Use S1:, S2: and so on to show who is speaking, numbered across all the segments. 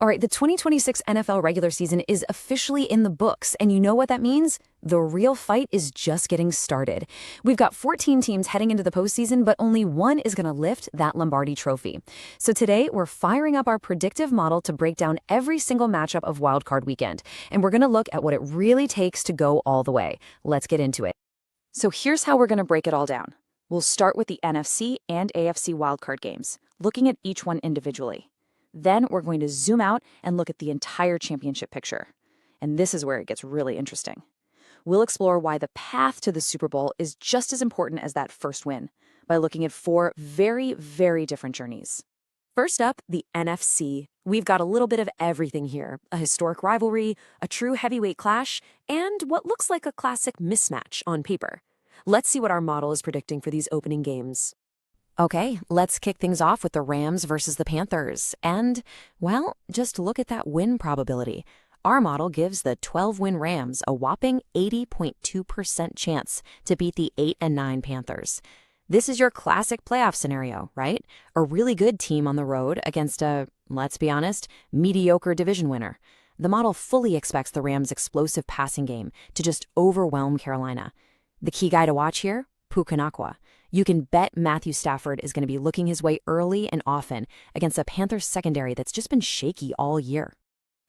S1: All right, the 2026 NFL regular season is officially in the books, and you know what that means? The real fight is just getting started. We've got 14 teams heading into the postseason, but only one is going to lift that Lombardi trophy. So today, we're firing up our predictive model to break down every single matchup of Wild Card Weekend, and we're going to look at what it really takes to go all the way. Let's get into it. So here's how we're going to break it all down. We'll start with the NFC and AFC wildcard games, looking at each one individually. Then we're going to zoom out and look at the entire championship picture. And this is where it gets really interesting. We'll explore why the path to the Super Bowl is just as important as that first win by looking at four very, very different journeys. First up, the NFC. We've got a little bit of everything here. A historic rivalry, a true heavyweight clash, and what looks like a classic mismatch on paper. Let's see what our model is predicting for these opening games. Okay, let's kick things off with the Rams versus the Panthers. And, well, just look at that win probability. Our model gives the 12-win Rams a whopping 80.2% chance to beat the 8-9 Panthers. This is your classic playoff scenario, right? A really good team on the road against a, let's be honest, mediocre division winner. The model fully expects the Rams' explosive passing game to just overwhelm Carolina. The key guy to watch here? Pukanakwa. You can bet Matthew Stafford is going to be looking his way early and often against a Panthers secondary that's just been shaky all year.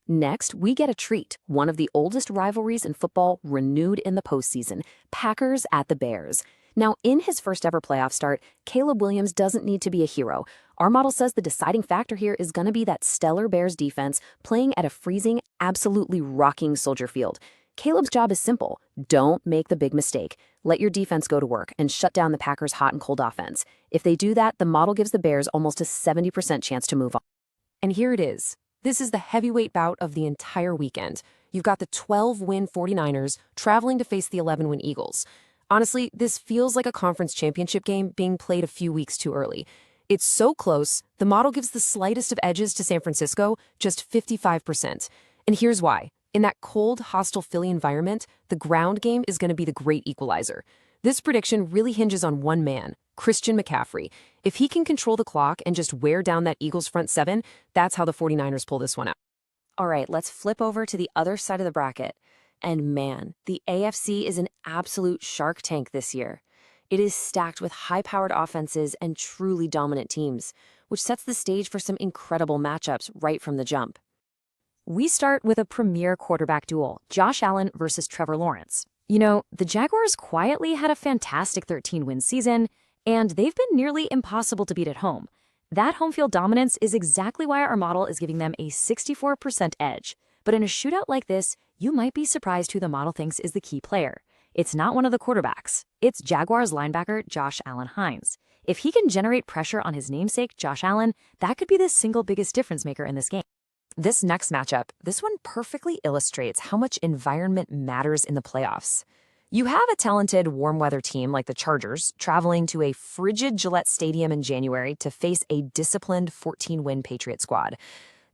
S1: Next, we get a treat, one of the oldest rivalries in football renewed in the postseason, Packers at the Bears. Now, in his first ever playoff start, Caleb Williams doesn't need to be a hero. Our model says the deciding factor here is going to be that stellar Bears defense playing at a freezing, absolutely rocking Soldier Field. Caleb's job is simple. Don't make the big mistake. Let your defense go to work and shut down the Packers' hot and cold offense. If they do that, the model gives the Bears almost a 70% chance to move on. And here it is. This is the heavyweight bout of the entire weekend. You've got the 12-win 49ers traveling to face the 11-win Eagles. Honestly, this feels like a conference championship game being played a few weeks too early. It's so close, the model gives the slightest of edges to San Francisco, just 55%. And here's why. In that cold, hostile Philly environment, the ground game is going to be the great equalizer. This prediction really hinges on one man, Christian McCaffrey. If he can control the clock and just wear down that Eagles front seven, that's how the 49ers pull this one out. All right, let's flip over to the other side of the bracket. And man, the AFC is an absolute shark tank this year. It is stacked with high-powered offenses and truly dominant teams, which sets the stage for some incredible matchups right from the jump. We start with a premier quarterback duel, Josh Allen versus Trevor Lawrence. You know, the Jaguars quietly had a fantastic 13-win season, and they've been nearly impossible to beat at home. That home field dominance is exactly why our model is giving them a 64% edge. But in a shootout like this, you might be surprised who the model thinks is the key player. It's not one of the quarterbacks. It's Jaguars linebacker Josh Allen Hines. If he can generate pressure on his namesake, Josh Allen, that could be the single biggest difference maker in this game. This next matchup, this one perfectly illustrates how much environment matters in the playoffs. You have a talented warm weather team like the Chargers traveling to a frigid Gillette Stadium in January to face a disciplined 14-win Patriot squad.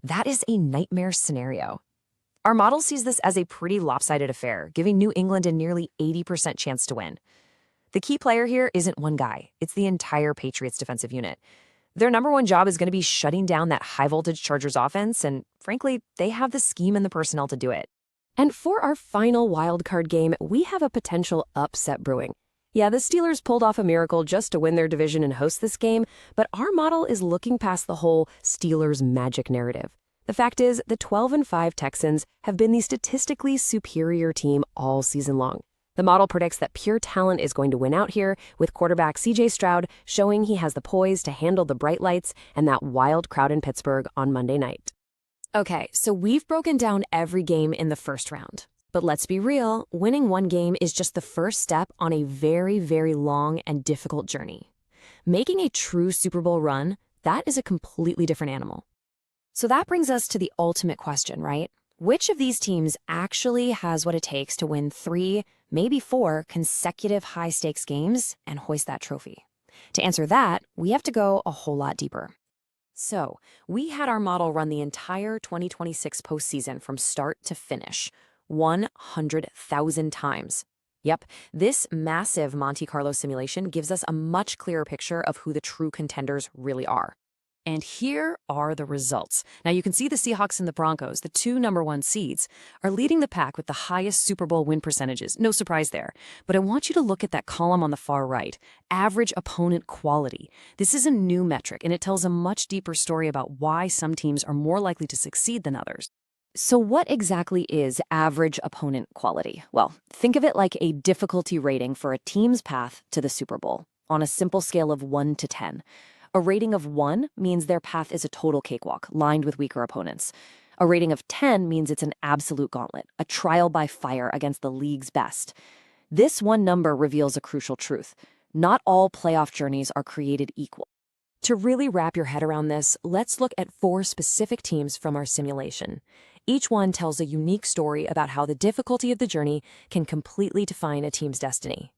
S1: That is a nightmare scenario. Our model sees this as a pretty lopsided affair, giving New England a nearly 80% chance to win. The key player here isn't one guy, it's the entire Patriots defensive unit. Their number one job is going to be shutting down that high-voltage Chargers offense, and frankly, they have the scheme and the personnel to do it. And for our final wildcard game, we have a potential upset brewing. Yeah, the Steelers pulled off a miracle just to win their division and host this game, but our model is looking past the whole Steelers magic narrative. The fact is, the 12-5 Texans have been the statistically superior team all season long. The model predicts that pure talent is going to win out here, with quarterback C.J. Stroud showing he has the poise to handle the bright lights and that wild crowd in Pittsburgh on Monday night. Okay, so we've broken down every game in the first round. But let's be real, winning one game is just the first step on a very, very long and difficult journey. Making a true Super Bowl run, that is a completely different animal. So that brings us to the ultimate question, right? Which of these teams actually has what it takes to win 3, maybe 4 consecutive high-stakes games and hoist that trophy? To answer that, we have to go a whole lot deeper. So, we had our model run the entire 2026 postseason from start to finish, 100,000 times. Yep, this massive Monte Carlo simulation gives us a much clearer picture of who the true contenders really are. And here are the results. Now, you can see the Seahawks and the Broncos, the two #1 seeds, are leading the pack with the highest Super Bowl win percentages. No surprise there. But I want you to look at that column on the far right, average opponent quality. This is a new metric, and it tells a much deeper story about why some teams are more likely to succeed than others. So what exactly is average opponent quality? Well, think of it like a difficulty rating for a team's path to the Super Bowl on a simple scale of 1 to 10. A rating of 1 means their path is a total cakewalk, lined with weaker opponents. A rating of 10 means it's an absolute gauntlet, a trial by fire against the league's best. This one number reveals a crucial truth. Not all playoff journeys are created equal. To really wrap your head around this, let's look at 4 specific teams from our simulation. Each one tells a unique story about how the difficulty of the journey can completely define a team's destiny.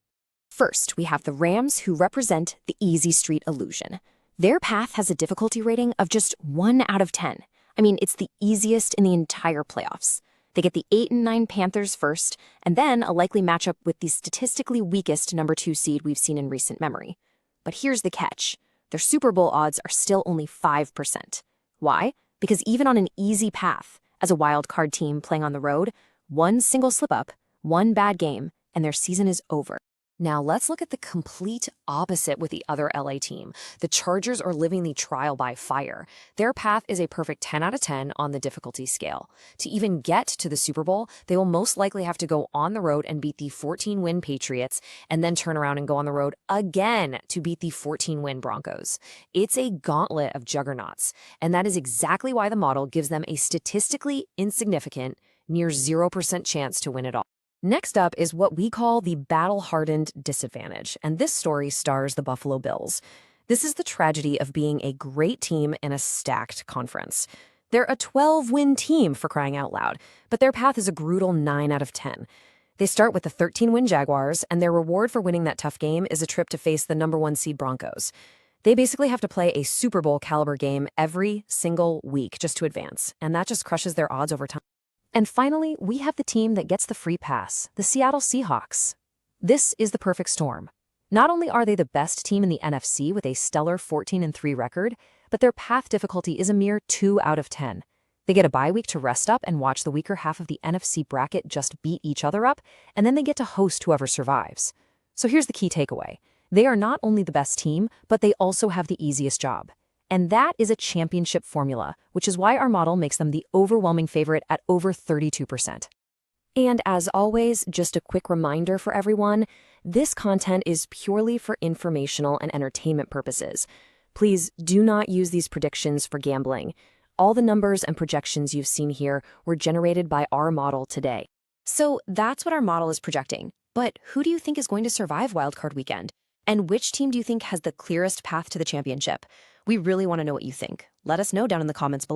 S1: First, we have the Rams, who represent the easy street illusion. Their path has a difficulty rating of just 1 out of 10. I mean, it's the easiest in the entire playoffs. They get the 8 and 9 Panthers first, and then a likely matchup with the statistically weakest #2 seed we've seen in recent memory. But here's the catch. Their Super Bowl odds are still only 5%. Why? Because even on an easy path, as a wild card team playing on the road, one single slip-up, one bad game, and their season is over. Now, let's look at the complete opposite with the other LA team. The Chargers are living the trial by fire. Their path is a perfect 10 out of 10 on the difficulty scale. To even get to the Super Bowl, they will most likely have to go on the road and beat the 14-win Patriots, and then turn around and go on the road again to beat the 14-win Broncos. It's a gauntlet of juggernauts, and that is exactly why the model gives them a statistically insignificant, near 0% chance to win it all. Next up is what we call the battle-hardened disadvantage, and this story stars the Buffalo Bills. This is the tragedy of being a great team in a stacked conference. They're a 12-win team, for crying out loud, but their path is a brutal 9 out of 10. They start with the 13-win Jaguars, and their reward for winning that tough game is a trip to face the #1 seed Broncos. They basically have to play a Super Bowl-caliber game every single week just to advance, and that just crushes their odds over time. And finally, we have the team that gets the free pass, the Seattle Seahawks. This is the perfect storm. Not only are they the best team in the NFC with a stellar 14-3 record, but their path difficulty is a mere 2 out of 10. They get a bye week to rest up and watch the weaker half of the NFC bracket just beat each other up, and then they get to host whoever survives. So here's the key takeaway. They are not only the best team, but they also have the easiest job. And that is a championship formula, which is why our model makes them the overwhelming favorite at over 32%. And as always, just a quick reminder for everyone, this content is purely for informational and entertainment purposes. Please do not use these predictions for gambling. All the numbers and projections you've seen here were generated by our model today. So that's what our model is projecting. But who do you think is going to survive Wildcard Weekend? And which team do you think has the clearest path to the championship? We really want to know what you think. Let us know down in the comments below.